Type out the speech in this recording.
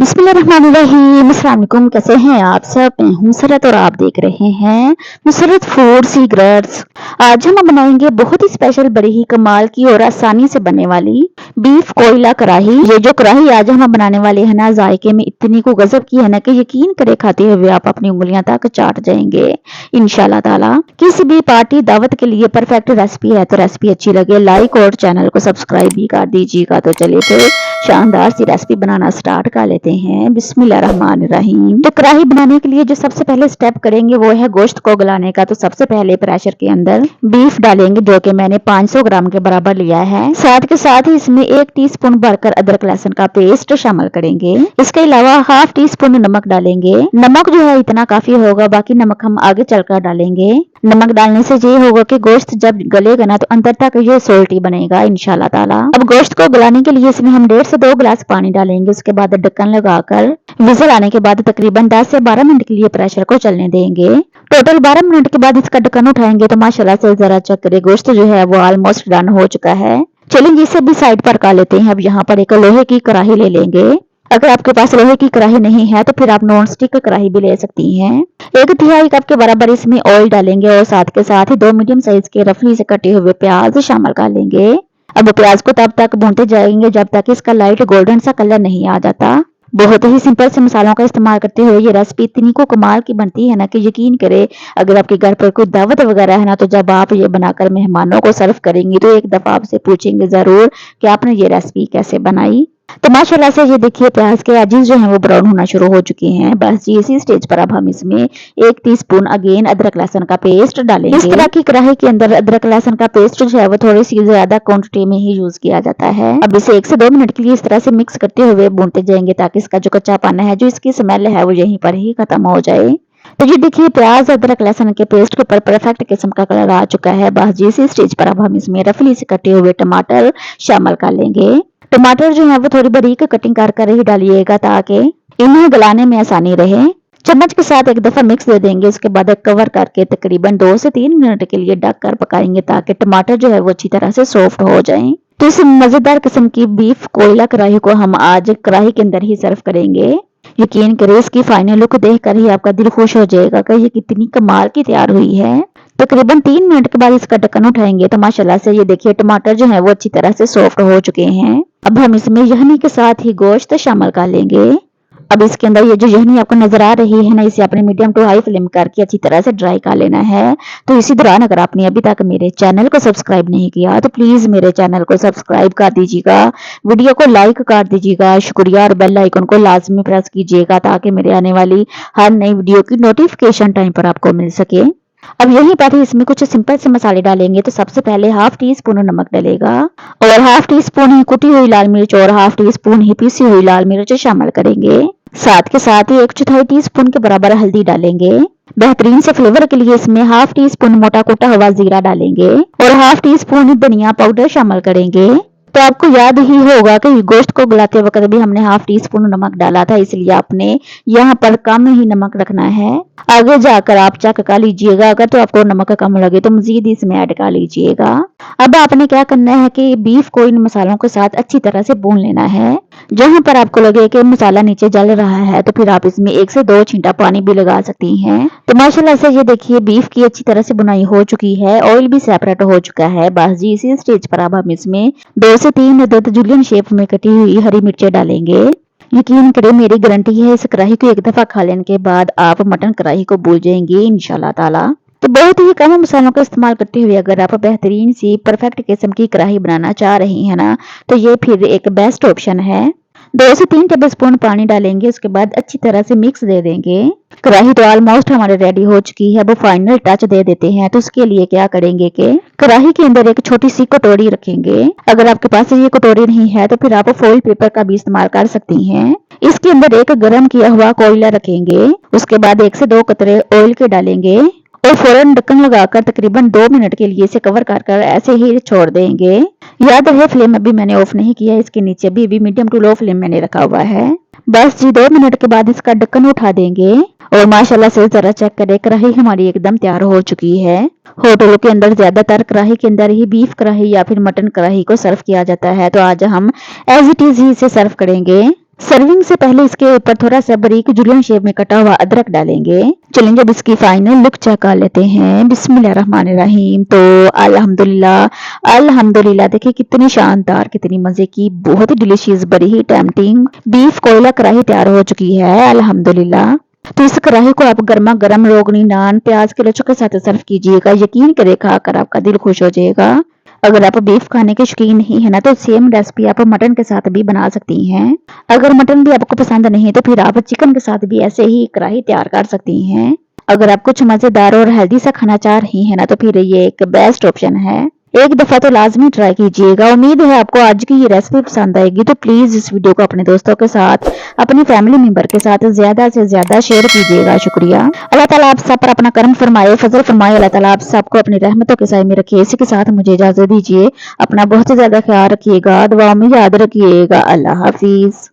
बिस्मिल्लाहिर्रहमानिर्रहीम। अस्सलाम वालेकुम। कैसे हैं आप सब? मैं हूं सरत और आप देख रहे हैं नुसरत फूड सीक्रेट्स। आज हम बनाएंगे बहुत ही स्पेशल, बड़ी ही कमाल की और आसानी से बनने वाली बीफ कोयला कढ़ाई। ये जो कढ़ाई आज हम बनाने वाले हैं ना, जायके में इतनी को गजब की है ना कि यकीन करे खाते हुए आप अपनी उंगलियां तक चाट जाएंगे इंशाल्लाह ताला। किसी भी पार्टी दावत के लिए परफेक्ट रेसिपी है, तो रेसिपी अच्छी लगे लाइक और चैनल को सब्सक्राइब भी कर दीजिएगा। तो चलिए फिर शानदार सी रेसिपी बनाना स्टार्ट कर लेते हैं। बिस्मिल्लाहिर्रहमानिर्रहीम। तो कढ़ाई बनाने के लिए जो सबसे पहले स्टेप करेंगे वो है गोश्त को गलाने का। तो सबसे पहले प्रेशर के अंदर बीफ डालेंगे, जो कि मैंने 500 ग्राम के बराबर लिया है। साथ के साथ ही इसमें 1 टीस्पून भरकर अदरक लहसुन का पेस्ट शामिल करेंगे। इसके अलावा हाफ टी स्पून नमक डालेंगे। नमक जो है इतना काफी होगा, बाकी नमक हम आगे चलकर डालेंगे। नमक डालने से ये होगा कि गोश्त जब गलेगा ना तो अंदर तक ये सोल्टी बनेगा इंशाल्लाह ताला। अब गोश्त को गलाने के लिए इसमें हम 1.5 से 2 गिलास पानी डालेंगे। उसके बाद ढक्कन लगाकर विजिल आने के बाद तकरीबन 10 से 12 मिनट के लिए प्रेशर को चलने देंगे। टोटल 12 मिनट के बाद इसका ढक्कन उठाएंगे तो माशाल्लाह से जरा चेक करें, गोश्त जो है वो ऑलमोस्ट डन हो चुका है। चलिए इसे भी साइड पर कर लेते हैं। अब यहाँ पर एक लोहे की कढ़ाई ले लेंगे। अगर आपके पास लोहे की कढ़ाई नहीं है तो फिर आप नॉन स्टिक कढ़ाई भी ले सकती हैं। 1/3 कप के बराबर इसमें ऑयल डालेंगे और साथ के साथ ही 2 मीडियम साइज के रफली से कटे हुए प्याज शामिल कर लेंगे। अब प्याज को तब तक भूनते जाएंगे जब तक इसका लाइट गोल्डन सा कलर नहीं आ जाता। बहुत ही सिंपल से मसालों का इस्तेमाल करते हुए ये रेसिपी इतनी को कमाल की बनती है ना कि यकीन करे, अगर आपके घर पर कोई दावत वगैरह है ना, तो जब आप ये बनाकर मेहमानों को सर्व करेंगी तो एक दफा आपसे पूछेंगे जरूर कि आपने ये रेसिपी कैसे बनाई। तो माशाल्लाह से ये देखिए प्याज के एजेस जो हैं वो ब्राउन होना शुरू हो चुके हैं। बस जी इसी स्टेज पर अब हम इसमें 1 टीस्पून अगेन अदरक लहसुन का पेस्ट डालेंगे। इस तरह की कढ़ाई के अंदर अदरक लहसुन का पेस्ट जो है वो थोड़ी सी ज्यादा क्वांटिटी में ही यूज किया जाता है। अब इसे 1 से 2 मिनट के लिए इस तरह से मिक्स करते हुए भूनते जाएंगे ताकि इसका जो कच्चापन है, जो इसकी स्मेल है, वो यहीं पर ही खत्म हो जाए। तो ये देखिए प्याज अदरक लहसुन के पेस्ट के ऊपर परफेक्ट किस्म का कलर आ चुका है। बस जी इसी स्टेज पर अब हम इसमें रफली से कटे हुए टमाटर शामिल कर लेंगे। टमाटर जो है वो थोड़ी बारीक कटिंग कर ही डालिएगा ताकि इन्हें गलाने में आसानी रहे। चम्मच के साथ एक दफा मिक्स दे देंगे। उसके बाद कवर करके तकरीबन 2 से 3 मिनट के लिए ढक कर पकाएंगे ताकि टमाटर जो है वो अच्छी तरह से सॉफ्ट हो जाएं। तो इस मजेदार किस्म की बीफ कोयला कढ़ाई को हम आज कढ़ाई के अंदर ही सर्व करेंगे। यकीन करें इसकी फाइनल लुक देखकर ही आपका दिल खुश हो जाएगा कि ये कितनी कमाल की तैयार हुई है। तकरीबन 3 मिनट के बाद इसका ढक्कन उठाएंगे तो माशाल्लाह से ये देखिए टमाटर जो है वो अच्छी तरह से सॉफ्ट हो चुके हैं। अब हम इसमें यखनी के साथ ही गोश्त शामिल कर लेंगे। अब इसके अंदर ये जो यखनी आपको नजर आ रही है ना, इसे आपने मीडियम टू हाई फ्लेम करके अच्छी तरह से ड्राई कर लेना है। तो इसी दौरान अगर आपने अभी तक मेरे चैनल को सब्सक्राइब नहीं किया तो प्लीज मेरे चैनल को सब्सक्राइब कर दीजिएगा, वीडियो को लाइक कर दीजिएगा, शुक्रिया, और बेल आइकन को लाजमी प्रेस कीजिएगा ताकि मेरे आने वाली हर नई वीडियो की नोटिफिकेशन टाइम पर आपको मिल सके। अब यहीं पर ही इसमें कुछ सिंपल से मसाले डालेंगे। तो सबसे पहले हाफ टी स्पून नमक डलेगा और हाफ टी स्पून ही कुटी हुई लाल मिर्च और हाफ टी स्पून ही पीसी हुई लाल मिर्च शामिल करेंगे। साथ के साथ ही 1/4 टीस्पून के बराबर हल्दी डालेंगे। बेहतरीन से फ्लेवर के लिए इसमें हाफ टी स्पून मोटा कुटा हुआ जीरा डालेंगे और हाफ टी स्पून धनिया पाउडर शामिल करेंगे। तो आपको याद ही होगा कि गोश्त को गलाते वक्त भी हमने हाफ टी स्पून नमक डाला था, इसलिए आपने यहाँ पर कम ही नमक रखना है। आगे जाकर आप चेक कर लीजिएगा, अगर तो आपको नमक कम लगे तो मजीद इसमें ऐड कर लीजिएगा। अब आपने क्या करना है कि बीफ को इन मसालों के साथ अच्छी तरह से भून लेना है। जहां पर आपको लगे कि मसाला नीचे जल रहा है तो फिर आप इसमें 1 से 2 छींटा पानी भी लगा सकती हैं। तो माशाल्लाह से ये देखिए बीफ की अच्छी तरह से बुनाई हो चुकी है, ऑयल भी सेपरेट हो चुका है। बस जी इसी स्टेज पर अब हम इसमें 2 से 3 अदद जुलियन शेप में कटी हुई हरी मिर्चें डालेंगे। यकीन करें मेरी गारंटी है इस कढ़ाई को एक दफा खा लेने के बाद आप मटन कढ़ाई को भूल जाएंगे इंशाल्लाह ताला। तो बहुत ही कम मसालों का इस्तेमाल करते हुए अगर आप बेहतरीन सी परफेक्ट किस्म की कढ़ाई बनाना चाह रही हैं ना, तो ये फिर एक बेस्ट ऑप्शन है। 2 से 3 टेबलस्पून पानी डालेंगे। उसके बाद अच्छी तरह से मिक्स दे देंगे। कढ़ाई तो ऑलमोस्ट हमारे रेडी हो चुकी है। अब फाइनल टच दे देते हैं। तो उसके लिए क्या करेंगे कि कढ़ाई के अंदर एक छोटी सी कटोरी रखेंगे। अगर आपके पास ये कटोरी नहीं है तो फिर आप फॉइल पेपर का भी इस्तेमाल कर सकती हैं। इसके अंदर एक गरम किया हुआ कोयला रखेंगे। उसके बाद 1 से 2 कतरे ऑयल के डालेंगे और फौरन ढक्कन लगाकर तकरीबन 2 मिनट के लिए इसे कवर कर ऐसे ही छोड़ देंगे। याद रहे फ्लेम अभी मैंने ऑफ नहीं किया, इसके नीचे भी मीडियम टू लो फ्लेम मैंने रखा हुआ है। बस जी 2 मिनट के बाद इसका ढक्कन उठा देंगे और माशाल्लाह से जरा चेक करें, कढ़ाई हमारी एकदम तैयार हो चुकी है। होटलों के अंदर ज्यादातर कढ़ाई के अंदर ही बीफ कढ़ाई या फिर मटन कढ़ाई को सर्व किया जाता है, तो आज हम एज इट इज ही इसे सर्व करेंगे। सर्विंग से पहले इसके ऊपर थोड़ा सा बारीक जुलियन शेप में कटा हुआ अदरक डालेंगे। चलेंगे अब इसकी फाइनल लुक चेक कर लेते हैं। बिस्मिल्लाहिर्रहमानिर्रहीम। तो अल्हम्दुलिल्लाह अल्हम्दुलिल्लाह, देखिए कितनी शानदार, कितनी मजे की, बहुत ही डिलीशियस, बड़ी ही टेम्पटिंग बीफ कोयला कढ़ाई तैयार हो चुकी है अल्हम्दुलिल्लाह। तो इस कढ़ाई को आप गर्मा गर्म रोगनी नान प्याज के लच्छों के साथ सर्व कीजिएगा। यकीन करें खाकर आपका दिल खुश हो जाएगा। अगर आप बीफ खाने के शौकीन नहीं है ना, तो सेम रेसिपी आप मटन के साथ भी बना सकती हैं। अगर मटन भी आपको पसंद नहीं है तो फिर आप चिकन के साथ भी ऐसे ही कढ़ाई तैयार कर सकती हैं। अगर आप कुछ मजेदार और हेल्दी सा खाना चाह रही हैं ना, तो फिर ये एक बेस्ट ऑप्शन है। एक दफा तो लाजमी ट्राई कीजिएगा। उम्मीद है आपको आज की ये रेसिपी पसंद आएगी। तो प्लीज इस वीडियो को अपने दोस्तों के साथ, अपनी फैमिली मेंबर के साथ ज्यादा से ज्यादा शेयर कीजिएगा। शुक्रिया। अल्लाह ताला आप सब पर अपना करम फरमाए, फजल फरमाए। अल्लाह ताला आप सबको अपनी रहमतों के साए में रखे। इसी के साथ मुझे इजाजत दीजिए। अपना बहुत ज्यादा ख्याल रखिएगा, दुआ में याद रखिएगा। अल्लाह हाफिज।